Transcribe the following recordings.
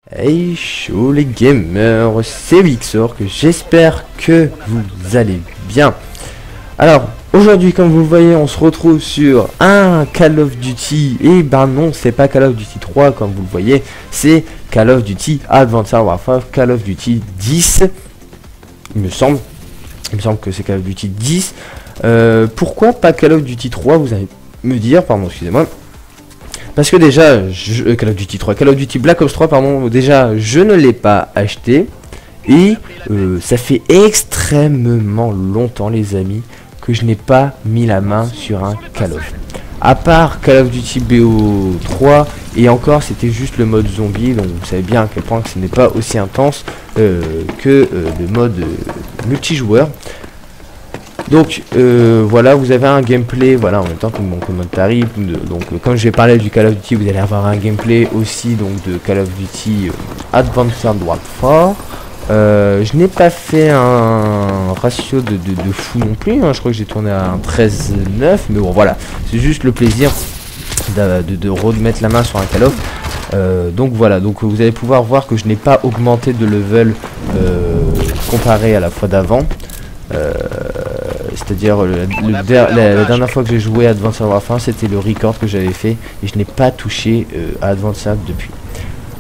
Hey chaud les gamers, c'est Wixor, que j'espère que vous allez bien. Alors aujourd'hui, comme vous le voyez, on se retrouve sur un Call of Duty. Et ben non, c'est pas Call of Duty 3 comme vous le voyez, c'est Call of Duty Advanced Warfare, Call of Duty 10. Il me semble que c'est Call of Duty 10. Pourquoi pas Call of Duty 3, vous allez me dire, pardon, excusez-moi. Parce que déjà, Call of Duty Black Ops 3, pardon, déjà, je ne l'ai pas acheté. Et ça fait extrêmement longtemps, les amis, que je n'ai pas mis la main sur un Call of. À part Call of Duty BO3, et encore, c'était juste le mode zombie, donc vous savez bien à quel point que ce n'est pas aussi intense que le mode multijoueur. Donc voilà, vous avez un gameplay, voilà, en même temps que mon commentaire. Donc comme je vais parler du Call of Duty, vous allez avoir un gameplay aussi donc de Call of Duty Advanced Warfare. Je n'ai pas fait un ratio de fou non plus, hein. Je crois que j'ai tourné à un 13-9, mais bon voilà, c'est juste le plaisir de remettre la main sur un Call of. Donc voilà, donc vous allez pouvoir voir que je n'ai pas augmenté de level comparé à la fois d'avant. C'est-à-dire la dernière fois que j'ai joué à Advanced Warfare, c'était le record que j'avais fait et je n'ai pas touché à Advanced depuis.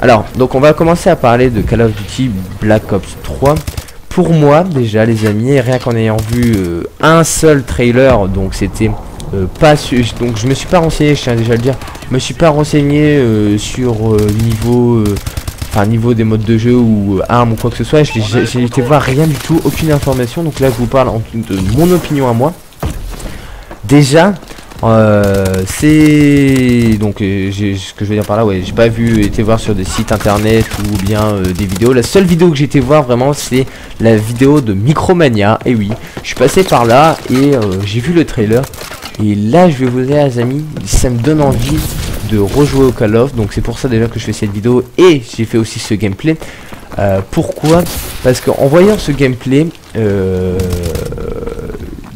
Alors, donc on va commencer à parler de Call of Duty Black Ops 3. Pour moi, déjà les amis, rien qu'en ayant vu un seul trailer, donc c'était pas donc je me suis pas renseigné, je tiens déjà à le dire, je me suis pas renseigné sur niveau des modes de jeu ou armes ou quoi que ce soit. J'ai été voir rien du tout, aucune information. Donc là je vous parle de mon opinion à moi. Déjà c'est donc ce que je veux dire par là, ouais, j'ai pas été voir sur des sites internet ou bien des vidéos. La seule vidéo que j'ai été voir vraiment, c'est la vidéo de Micromania. Et oui, je suis passé par là et j'ai vu le trailer. Et là je vais vous dire les amis, ça me donne envie de rejouer au Call of. Donc c'est pour ça déjà que je fais cette vidéo et j'ai fait aussi ce gameplay. Pourquoi? Parce qu'en voyant ce gameplay,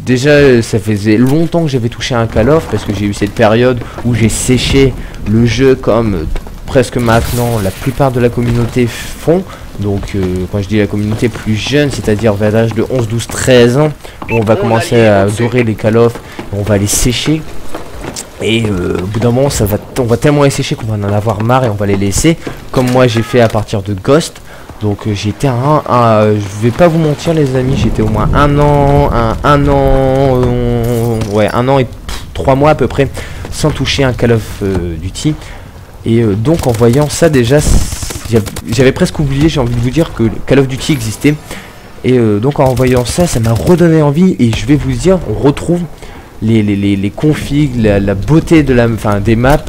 déjà ça faisait longtemps que j'avais touché un Call of, parce que j'ai eu cette période où j'ai séché le jeu comme presque maintenant la plupart de la communauté font. Donc quand je dis la communauté plus jeune, c'est-à-dire vers l'âge de 11, 12, 13 ans, où on va commencer à adorer les Call of, on va les sécher. Et au bout d'un moment, on va tellement les sécher qu'on va en avoir marre et on va les laisser. Comme moi j'ai fait à partir de Ghost. Donc j'étais je vais pas vous mentir les amis, j'étais au moins un an et 3 mois à peu près sans toucher un Call of Duty. Et donc en voyant ça déjà, j'avais presque oublié, j'ai envie de vous dire, que Call of Duty existait. Et donc en voyant ça, ça m'a redonné envie. Et je vais vous dire, on retrouve les configs, la beauté des maps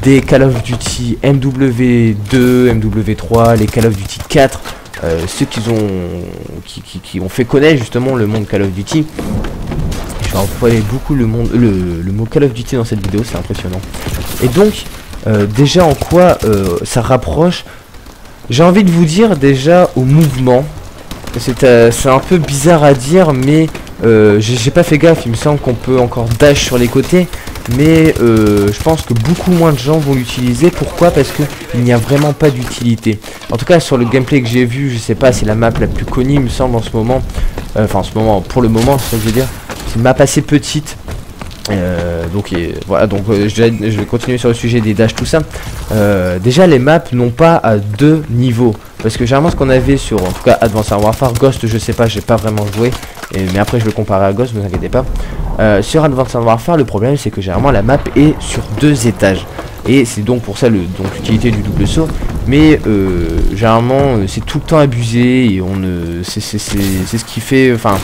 des Call of Duty MW2, MW3, les Call of Duty 4, ceux qui ont fait connaître justement le monde Call of Duty. Je vais employer beaucoup le mot Call of Duty dans cette vidéo, c'est impressionnant. Et donc déjà en quoi ça rapproche, j'ai envie de vous dire déjà au mouvement. C'est un peu bizarre à dire, mais j'ai pas fait gaffe, il me semble qu'on peut encore dash sur les côtés. Mais je pense que beaucoup moins de gens vont l'utiliser. Pourquoi? Parce que il n'y a vraiment pas d'utilité. En tout cas sur le gameplay que j'ai vu, je sais pas, c'est la map la plus connue il me semble en ce moment. Pour le moment, c'est ça que je veux dire. C'est une map assez petite. Voilà, donc je vais continuer sur le sujet des dash, tout ça. Déjà les maps n'ont pas à 2 niveaux, parce que généralement ce qu'on avait sur, en tout cas Advanced Warfare, Ghost je sais pas, j'ai pas vraiment joué, mais après je vais comparer à Ghost, ne vous inquiétez pas. Sur Advanced Warfare, le problème c'est que généralement la map est sur 2 étages, et c'est donc pour ça l'utilité du double saut. Mais généralement c'est tout le temps abusé, et c'est ce qui fait, enfin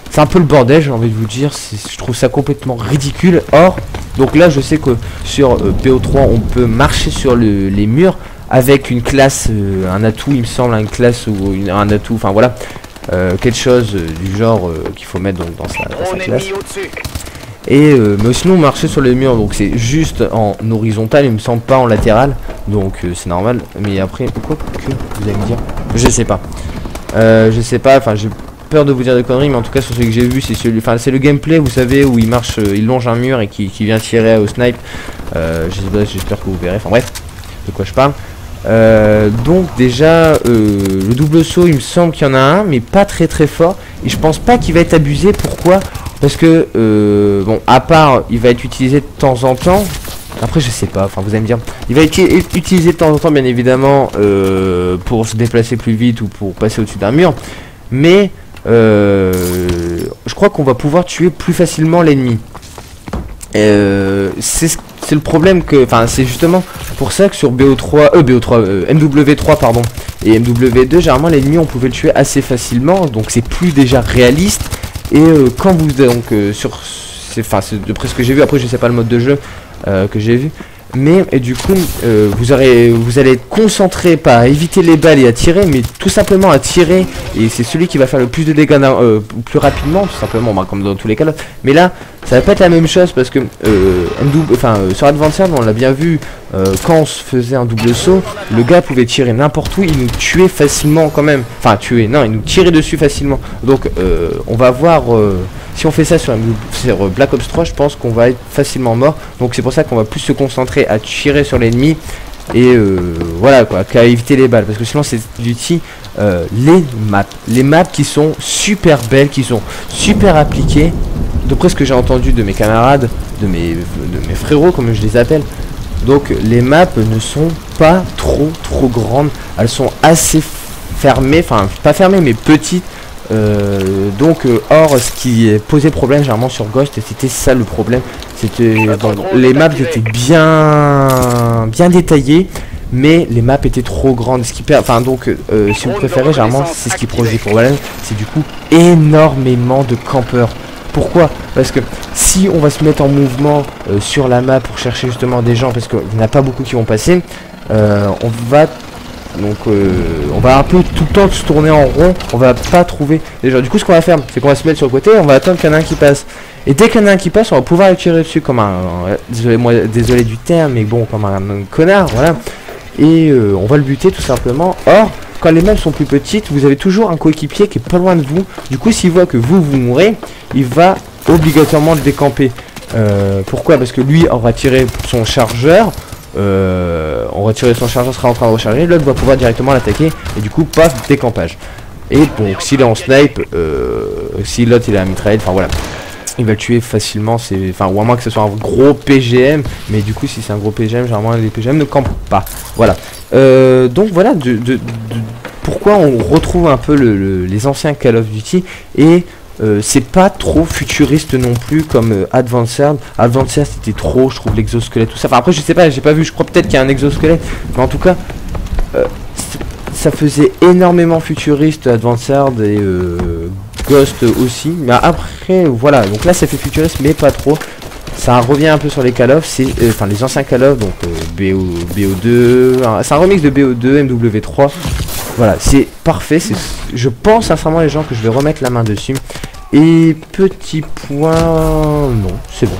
c'est un peu le bordel, j'ai envie de vous dire. Je trouve ça complètement ridicule. Or, donc là je sais que sur BO3 on peut marcher sur les murs avec une classe, un atout il me semble, une classe ou un atout, enfin voilà, quelque chose du genre qu'il faut mettre donc dans sa classe. Et mais sinon marcher sur les murs, donc c'est juste en horizontal, il me semble, pas en latéral, donc c'est normal. Mais après, pourquoi que vous allez me dire, je sais pas, enfin j'ai peur de vous dire des conneries, mais en tout cas sur ce que j'ai vu, c'est le gameplay, vous savez, où il marche, il longe un mur et qui vient tirer au snipe. J'espère que vous verrez, enfin bref, de quoi je parle. Donc déjà le double saut, il me semble qu'il y en a un, mais pas très fort, et je pense pas qu'il va être abusé. Pourquoi? Parce que bon, à part il va être utilisé de temps en temps. Après je sais pas, enfin vous allez me dire, il va être utilisé de temps en temps bien évidemment pour se déplacer plus vite ou pour passer au-dessus d'un mur, mais je crois qu'on va pouvoir tuer plus facilement l'ennemi. C'est le problème que, enfin c'est justement pour ça que sur MW3 pardon et MW2 généralement l'ennemi on pouvait le tuer assez facilement, donc c'est plus déjà réaliste. Et quand vous donc sur c'est d'après ce que j'ai vu, après je sais pas le mode de jeu que j'ai vu, mais et du coup vous allez être concentré pas à éviter les balles et à tirer, mais tout simplement à tirer, et c'est celui qui va faire le plus de dégâts plus rapidement, tout simplement, bah, comme dans tous les cas là. Mais là ça va pas être la même chose parce que sur Advanced on l'a bien vu, quand on se faisait un double saut, le gars pouvait tirer n'importe où, il nous tuait facilement quand même, enfin tuer non, il nous tirait dessus facilement. Donc on va voir si on fait ça sur Black Ops 3, je pense qu'on va être facilement mort. Donc c'est pour ça qu'on va plus se concentrer à tirer sur l'ennemi et voilà quoi, qu'à éviter les balles, parce que sinon c'est l'outil. Les maps qui sont super belles, qui sont super appliquées, d'après ce que j'ai entendu de mes camarades, de mes frérots comme je les appelle. Donc les maps ne sont pas trop grandes, elles sont assez fermées, enfin pas fermées mais petites. Or ce qui posait problème généralement sur Ghost, c'était ça le problème, c'était les maps étaient bien détaillées, mais les maps étaient trop grandes, ce qui perd, enfin donc si vous préférez, généralement c'est ce qui pose des problèmes, c'est du coup énormément de campeurs. Pourquoi? Parce que si on va se mettre en mouvement sur la map pour chercher justement des gens, parce qu'il n'y en a pas beaucoup qui vont passer, on va un peu tout le temps se tourner en rond, on va pas trouver les gens. Du coup ce qu'on va faire, c'est qu'on va se mettre sur le côté, on va attendre qu'il y en a un qui passe. Et dès qu'il y en a un qui passe, on va pouvoir le tirer dessus comme un désolé du terme, mais bon, comme un connard, voilà. Et on va le buter tout simplement. Or, quand les maps sont plus petites, vous avez toujours un coéquipier qui est pas loin de vous. Du coup, s'il voit que vous mourrez, il va obligatoirement le décamper. Pourquoi? Parce que lui aura tiré son chargeur. Sera en train de recharger, l'autre va pouvoir directement l'attaquer. Et du coup, paf, décampage. Et donc, s'il est en snipe, si l'autre il a un mitraillette, enfin voilà. Il va le tuer facilement, ou à moins que ce soit un gros PGM, mais du coup si c'est un gros PGM, généralement les PGM ne campent pas. Voilà. Donc voilà pourquoi on retrouve un peu les anciens Call of Duty, et c'est pas trop futuriste non plus comme Advanced. Advanced c'était trop, je trouve, l'exosquelette, tout ça. Enfin après je sais pas, j'ai pas vu, je crois peut-être qu'il y a un exosquelette, mais en tout cas ça faisait énormément futuriste Advanced et Ghost aussi, mais après voilà, donc là ça fait futuriste mais pas trop. Ça revient un peu sur les Call of, c'est les anciens Call of, donc BO2, c'est un remix de BO2, MW3. Voilà, c'est parfait, je pense sincèrement les gens que je vais remettre la main dessus. Et petit point, non, c'est bon.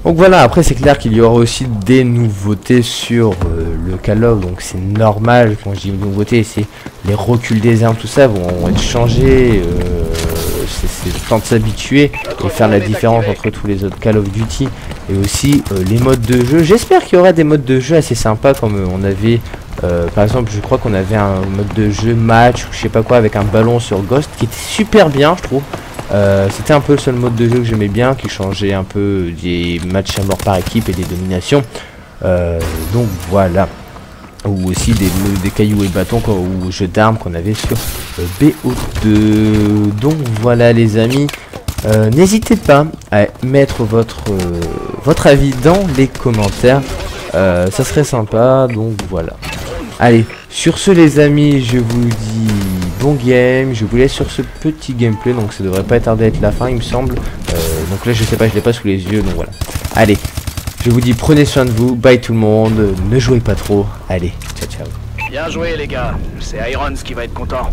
Donc voilà, après c'est clair qu'il y aura aussi des nouveautés sur le Call of, donc c'est normal. Quand je dis nouveautés, c'est les reculs des armes, tout ça vont être changés. C'est le temps de s'habituer et faire la différence entre tous les autres Call of Duty, et aussi les modes de jeu. J'espère qu'il y aura des modes de jeu assez sympas, comme on avait par exemple, je crois qu'on avait un mode de jeu match ou je sais pas quoi avec un ballon sur Ghost qui était super bien, je trouve. C'était un peu le seul mode de jeu que j'aimais bien, qui changeait un peu des matchs à mort par équipe et des dominations. Donc voilà. Ou aussi des cailloux et bâtons ou jeux d'armes qu'on avait sur BO2. Donc voilà les amis. N'hésitez pas à mettre votre avis dans les commentaires. Ça serait sympa. Donc voilà. Allez, sur ce les amis, je vous dis bon game, je vous laisse sur ce petit gameplay, donc ça devrait pas tarder à être la fin il me semble. Donc là je sais pas, je l'ai pas sous les yeux, donc voilà. Allez, je vous dis prenez soin de vous, bye tout le monde, ne jouez pas trop, allez, ciao ciao. Bien joué les gars, c'est Irons qui va être content.